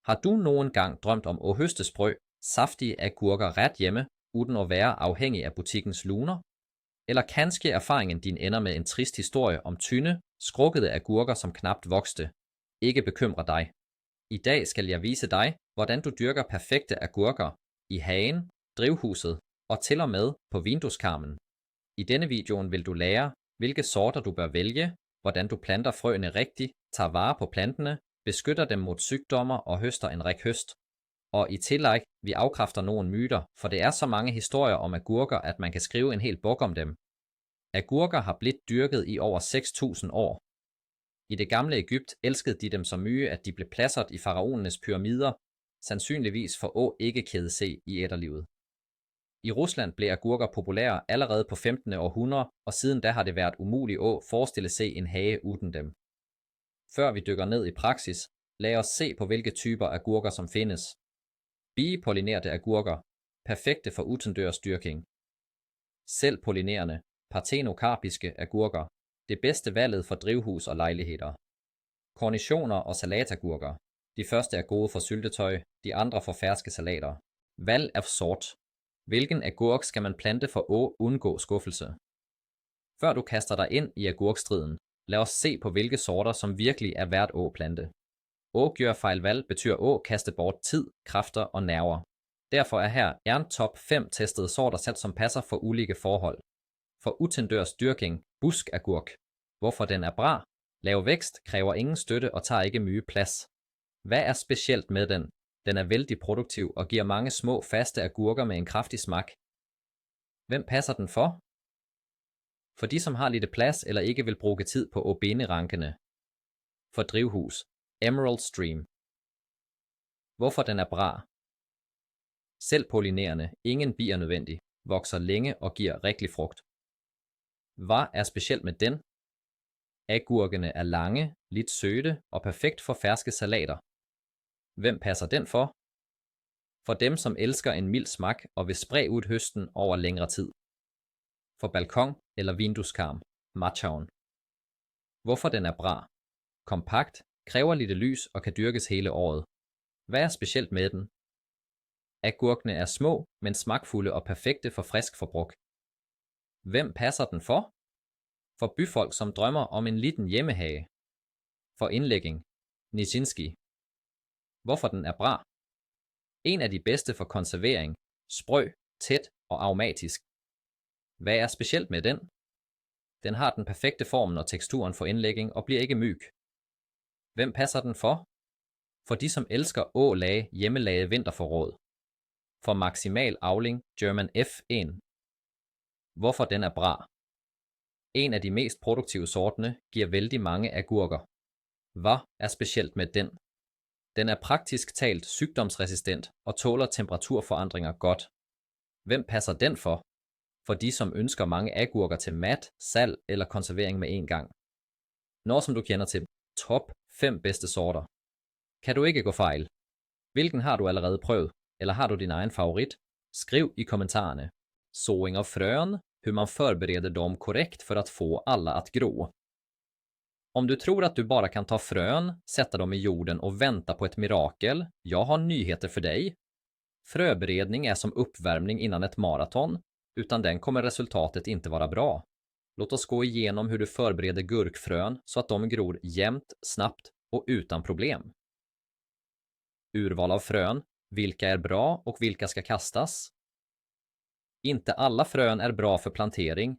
Har du nogen gang drømt om at høste sprø, saftige agurker ret hjemme, uden at være afhængig af butikkens luner? Eller kanskje erfaringen din ender med en trist historie om tynde, skrukkede agurker, som knapt vokste? Ikke bekymre dig. I dag skal jeg vise dig, hvordan du dyrker perfekte agurker i Hagen, drivhuset og til og med på vinduskarmen. I denne videoen vil du lære, hvilke sorter du bør vælge, hvordan du planter frøene rigtigt, tager vare på plantene, beskytter dem mod sygdommer og høster en rig høst. Og i tillæg, vi afkræfter nogle myter, for det er så mange historier om agurker, at man kan skrive en hel bog om dem. Agurker har blivet dyrket i over 6.000 år. I det gamle Egypt elskede de dem så mye, at de blev placeret i faraonernes pyramider, sandsynligvis for at ikke kede sig i etterlivet. I Rusland blev agurker populære allerede på 15. århundrede, og siden da har det været umuligt at forestille sig en hage uden dem. Før vi dykker ned i praksis, lad os se på hvilke typer agurker som findes. Bipollinerede agurker, perfekte for utendørs dyrking. Selvpollinerende, partenokarpiske agurker, det bedste valget for drivhus og lejligheder. Kornitioner og salatagurker, de første er gode for syltetøj, de andre for ferske salater. Valg af sort. Hvilken agurk skal man plante for at undgå skuffelse? Før du kaster dig ind i agurkstriden, lad os se på hvilke sorter, som virkelig er værd at plante. At gøre fejl valg betyder at kaste bort tid, kræfter og nerver. Derfor er her en top 5 testede sorter sat, som passer for ulike forhold. For utendørs dyrking, buskagurk. Hvorfor den er bra? Lav vækst, kræver ingen støtte og tager ikke mye plads. Hvad er specielt med den? Den er vældig produktiv og giver mange små, faste agurker med en kraftig smag. Hvem passer den for? For de, som har lidt plads eller ikke vil bruge tid på at binde rankene. For drivhus, Emerald Stream. Hvorfor den er bra? Selvpollinerende, ingen bier nødvendig, vokser længe og giver rigtig frugt. Hvad er specielt med den? Agurkene er lange, lidt søde og perfekt for ferske salater. Hvem passer den for? For dem, som elsker en mild smag og vil spre ud høsten over længere tid. For balkon eller vinduskarm, matchaven. Hvorfor den er bra? Kompakt, kræver lidt lys og kan dyrkes hele året. Hvad er specielt med den? Agurkene er små, men smagfulde og perfekte for frisk forbrug. Hvem passer den for? For byfolk, som drømmer om en liten hjemmehage. For indlægging, Nijinsky. Hvorfor den er bra? En af de bedste for konservering, sprø, tæt og aromatisk. Hvad er specielt med den? Den har den perfekte formen og teksturen for indlægging og bliver ikke myg. Hvem passer den for? For de, som elsker at lage hjemmelagede vinterforråd. For maksimal avling, German F1. Hvorfor den er bra? En af de mest produktive sortene giver vældig mange agurker. Hvad er specielt med den? Den er praktisk talt sygdomsresistent og tåler temperaturforandringer godt. Hvem passer den for? For de, som ønsker mange agurker til mat, salg eller konservering med en gang. Når som du kender til top 5 bedste sorter. Kan du ikke gå fejl? Hvilken har du allerede prøvet? Eller har du din egen favorit? Skriv i kommentarerne. Såing av frön, hur man förbereder dem korrekt för att få alla att gro. Om du tror att du bara kan ta frön, sätta dem i jorden och vänta på ett mirakel, jag har nyheter för dig. Fröberedning är som uppvärmning innan ett maraton, utan den kommer resultatet inte vara bra. Låt oss gå igenom hur du förbereder gurkfrön så att de gror jämnt, snabbt och utan problem. Urval av frön, vilka är bra och vilka ska kastas? Inte alla frön är bra för plantering.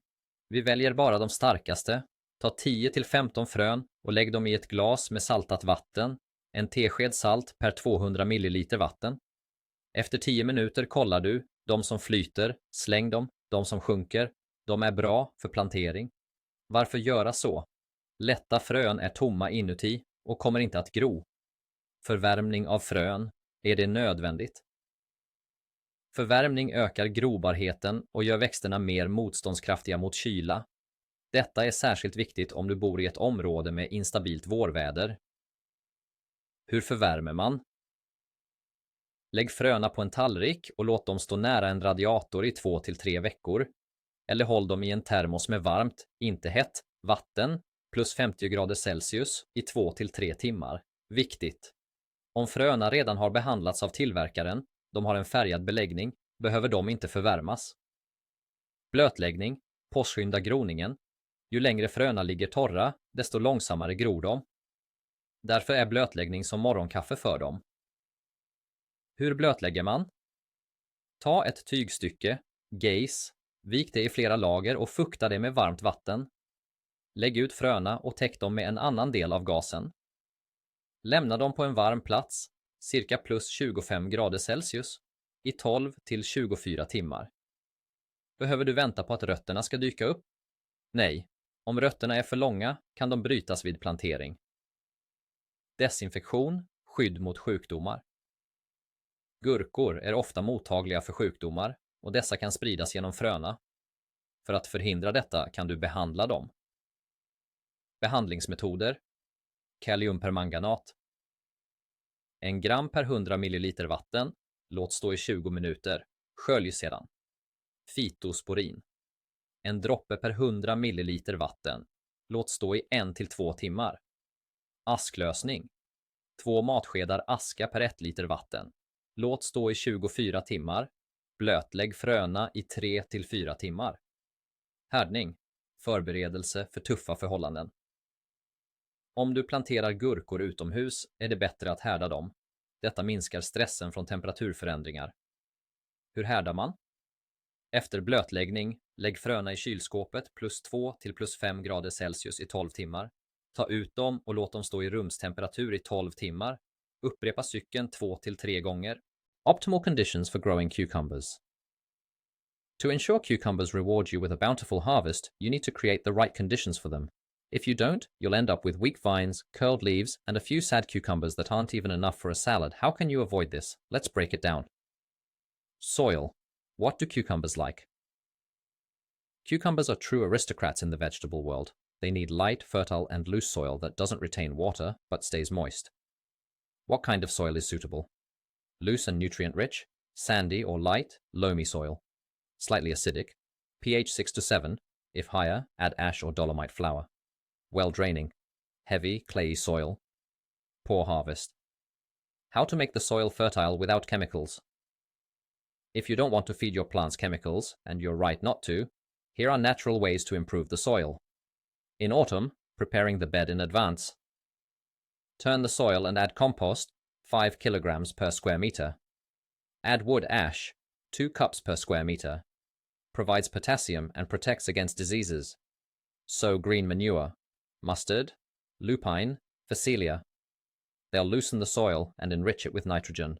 Vi väljer bara de starkaste. Ta 10-15 frön och lägg dem i ett glas med saltat vatten, en tesked salt per 200 ml vatten. Efter 10 minuter kollar du, de som flyter, släng dem, de som sjunker, de är bra för plantering. Varför göra så? Lätta frön är tomma inuti och kommer inte att gro. Förvärmning av frön, är det nödvändigt? Förvärmning ökar grobarheten och gör växterna mer motståndskraftiga mot kyla. Detta är särskilt viktigt om du bor i ett område med instabilt vårväder. Hur förvärmer man? Lägg fröna på en tallrik och låt dem stå nära en radiator i 2-3 veckor. Eller håll dem i en termos med varmt, inte hett, vatten plus 50 grader Celsius i 2-3 timmar. Viktigt! Om fröna redan har behandlats av tillverkaren, de har en färgad beläggning, behöver de inte förvärmas. Blötläggning påskyndar groningen. Ju längre fröna ligger torra, desto långsammare gror de. Därför är blötläggning som morgonkaffe för dem. Hur blötlägger man? Ta ett tygstycke, gejs, vik det i flera lager och fukta det med varmt vatten. Lägg ut fröna och täck dem med en annan del av gasen. Lämna dem på en varm plats, cirka plus 25 grader Celsius, i 12 till 24 timmar. Behöver du vänta på att rötterna ska dyka upp? Nej, om rötterna är för långa kan de brytas vid plantering. Desinfektion, skydd mot sjukdomar. Gurkor är ofta mottagliga för sjukdomar och dessa kan spridas genom fröna. För att förhindra detta kan du behandla dem. Behandlingsmetoder. Kaliumpermanganat. 1 gram per 100 ml vatten. Låt stå i 20 minuter. Skölj sedan. Fitosporin. 1 droppe per 100 ml vatten. Låt stå i 1 till 2 timmar. Asklösning. 2 matskedar aska per 1 liter vatten. Låt stå i 24 timmar. Blötlägg fröna i 3 till 4 timmar. Härdning. Förberedelse för tuffa förhållanden. Om du planterar gurkor utomhus är det bättre att härda dem. Detta minskar stressen från temperaturförändringar. Hur härdar man? Efter blötläggning, lägg fröna i kylskåpet plus 2 till plus 5 grader Celsius i 12 timmar. Ta ut dem och låt dem stå i rumstemperatur i 12 timmar. Upprepa cykeln 2 till 3 gånger. Optimal conditions for growing cucumbers. To ensure cucumbers reward you with a bountiful harvest, you need to create the right conditions for them. If you don't, you'll end up with weak vines, curled leaves, and a few sad cucumbers that aren't even enough for a salad. How can you avoid this? Let's break it down. Soil. What do cucumbers like? Cucumbers are true aristocrats in the vegetable world. They need light, fertile, and loose soil that doesn't retain water, but stays moist. What kind of soil is suitable? Loose and nutrient-rich, sandy or light, loamy soil. Slightly acidic, pH 6 to 7. If higher, add ash or dolomite flour. Well draining, heavy, clayey soil. Poor harvest. How to make the soil fertile without chemicals? If you don't want to feed your plants chemicals, and you're right not to, here are natural ways to improve the soil. In autumn, preparing the bed in advance. Turn the soil and add compost, 5 kilograms per square meter. Add wood ash, 2 cups per square meter. Provides potassium and protects against diseases. Sow green manure, mustard, lupine, phacelia. They'll loosen the soil and enrich it with nitrogen.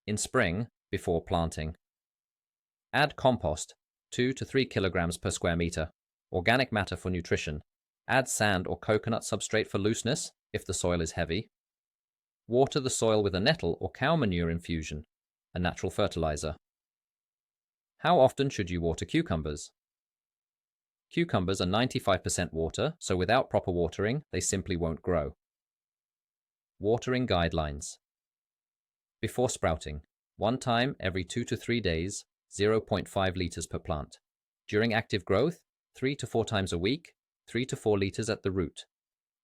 In spring, before planting. Add compost, 2 to 3 kilograms per square meter. Organic matter for nutrition. Add sand or coconut substrate for looseness, if the soil is heavy. Water the soil with a nettle or cow manure infusion, a natural fertilizer. How often should you water cucumbers? Cucumbers are 95% water, so without proper watering, they simply won't grow. Watering guidelines. Before sprouting, 1 time every 2 to 3 days, 0.5 liters per plant. During active growth, 3 to 4 times a week, 3 to 4 liters at the root.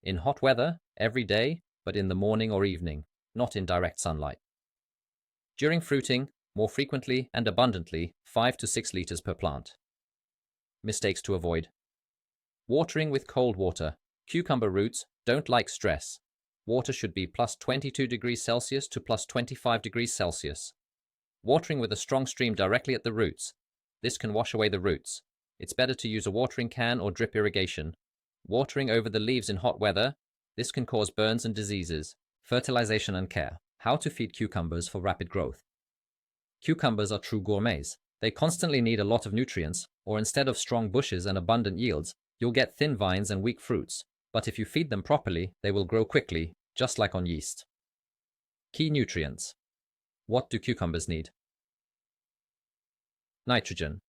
In hot weather, every day, but in the morning or evening, not in direct sunlight. During fruiting, more frequently and abundantly, 5 to 6 liters per plant. Mistakes to avoid. Watering with cold water. Cucumber roots don't like stress. Water should be plus 22 degrees Celsius to plus 25 degrees Celsius. Watering with a strong stream directly at the roots. This can wash away the roots. It's better to use a watering can or drip irrigation. Watering over the leaves in hot weather. This can cause burns and diseases. Fertilization and care. How to feed cucumbers for rapid growth. Cucumbers are true gourmets. They constantly need a lot of nutrients, or instead of strong bushes and abundant yields, you'll get thin vines and weak fruits. But if you feed them properly, they will grow quickly, just like on yeast. Key nutrients. What do cucumbers need? Nitrogen,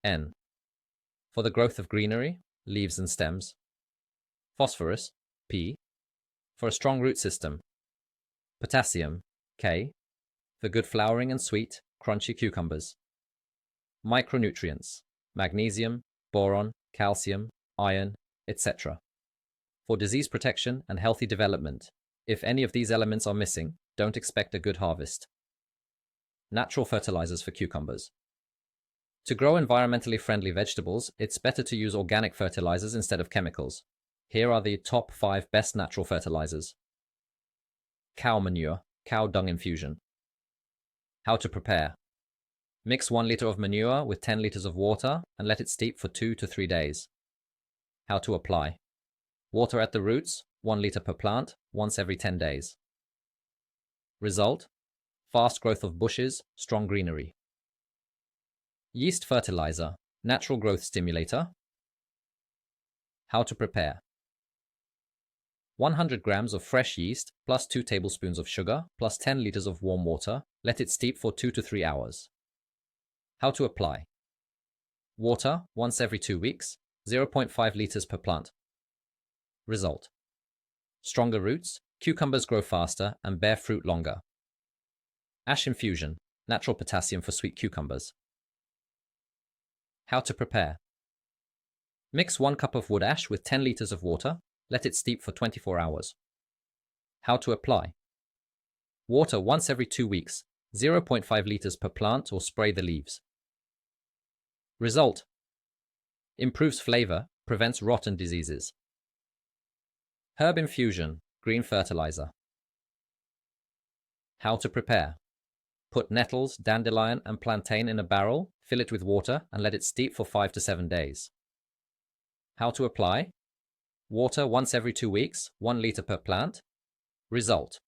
N. For the growth of greenery, leaves and stems. Phosphorus, P. For a strong root system. Potassium, K. For good flowering and sweet, crunchy cucumbers. Micronutrients, magnesium, boron, calcium, iron, etc. For disease protection and healthy development, If any of these elements are missing, don't expect a good harvest. Natural fertilizers for cucumbers. To grow environmentally friendly vegetables, it's better to use organic fertilizers instead of chemicals. Here are the top 5 best natural fertilizers. Cow manure, cow dung infusion. How to prepare. Mix 1 liter of manure with 10 liters of water and let it steep for 2 to 3 days. How to apply. Water at the roots, 1 liter per plant, once every 10 days. Result: fast growth of bushes, strong greenery. Yeast fertilizer, natural growth stimulator. How to prepare. 100 grams of fresh yeast plus 2 tablespoons of sugar plus 10 liters of warm water. Let it steep for 2 to 3 hours. How to apply. Water once every 2 weeks, 0.5 liters per plant. Result: stronger roots, cucumbers grow faster and bear fruit longer. Ash infusion, natural potassium for sweet cucumbers. How to prepare. Mix 1 cup of wood ash with 10 liters of water. Let it steep for 24 hours. How to apply. Water once every 2 weeks, 0.5 liters per plant or spray the leaves. Result: improves flavor, prevents rot and diseases. Herb infusion, green fertilizer. How to prepare. Put nettles, dandelion and plantain in a barrel, fill it with water and let it steep for 5 to 7 days. How to apply. Water once every 2 weeks, 1 liter per plant. Result: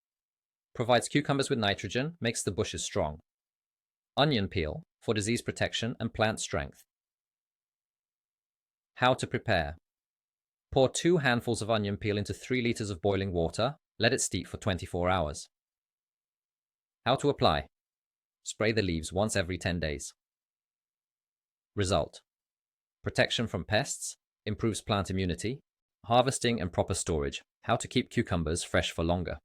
provides cucumbers with nitrogen, makes the bushes strong. Onion peel, for disease protection and plant strength. How to prepare. Pour 2 handfuls of onion peel into 3 liters of boiling water, let it steep for 24 hours. How to apply. Spray the leaves once every 10 days. Result: protection from pests, improves plant immunity, harvesting and proper storage. How to keep cucumbers fresh for longer.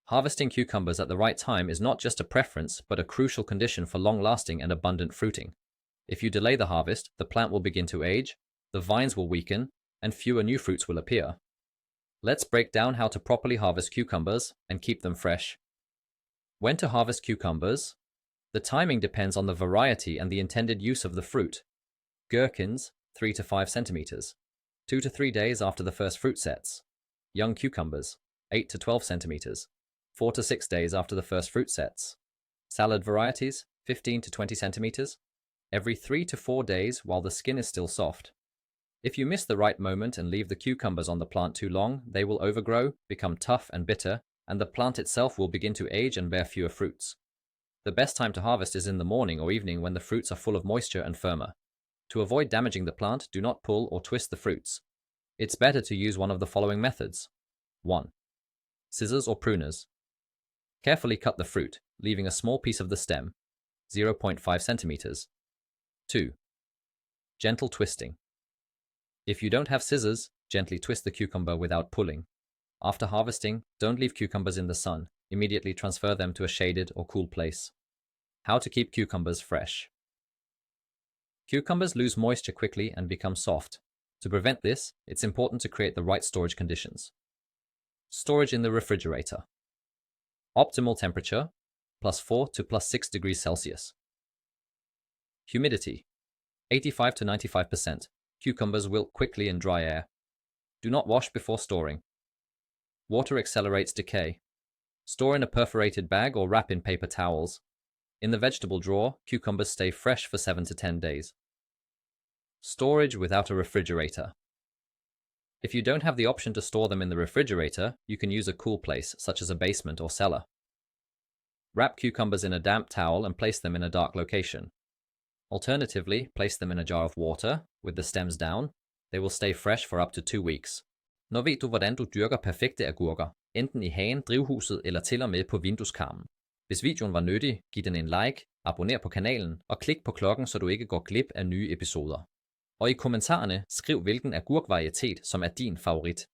Harvesting cucumbers at the right time is not just a preference, but a crucial condition for long-lasting and abundant fruiting. If you delay the harvest, the plant will begin to age, the vines will weaken, and fewer new fruits will appear. Let's break down how to properly harvest cucumbers and keep them fresh. When to harvest cucumbers? The timing depends on the variety and the intended use of the fruit. Gherkins, 3 to 5 centimeters, 2 to 3 days after the first fruit sets. Young cucumbers, 8 to 12 centimeters, 4 to 6 days after the first fruit sets. Salad varieties, 15 to 20 centimeters, every 3 to 4 days while the skin is still soft. If you miss the right moment and leave the cucumbers on the plant too long, they will overgrow, become tough and bitter, and the plant itself will begin to age and bear fewer fruits. The best time to harvest is in the morning or evening when the fruits are full of moisture and firmer. To avoid damaging the plant, do not pull or twist the fruits. It's better to use one of the following methods. 1. Scissors or pruners. Carefully cut the fruit, leaving a small piece of the stem, 0.5 centimeters. 2. Gentle twisting. If you don't have scissors, gently twist the cucumber without pulling. After harvesting, don't leave cucumbers in the sun. Immediately transfer them to a shaded or cool place. How to keep cucumbers fresh. Cucumbers lose moisture quickly and become soft. To prevent this, it's important to create the right storage conditions. Storage in the refrigerator. Optimal temperature, +4 to +6 degrees Celsius. Humidity, 85 to 95%. Cucumbers wilt quickly in dry air. Do not wash before storing. Water accelerates decay. Store in a perforated bag or wrap in paper towels. In the vegetable drawer, cucumbers stay fresh for 7 to 10 days. Storage without a refrigerator. If you don't have the option to store them in the refrigerator, you can use a cool place, such as a basement or cellar. Wrap cucumbers in a damp towel and place them in a dark location. Alternatively, place them in a jar of water, with the stems down. They will stay fresh for up to 2 weeks. Nå ved du, hvordan du dyrker perfekte agurker, enten i hagen, drivhuset eller til og med på vinduskarmen. Hvis videoen var nyttig, giv den en like, abonner på kanalen og klik på klokken, så du ikke går glip af nye episoder. Og i kommentarerne skriv hvilken agurkvarietet som er din favorit.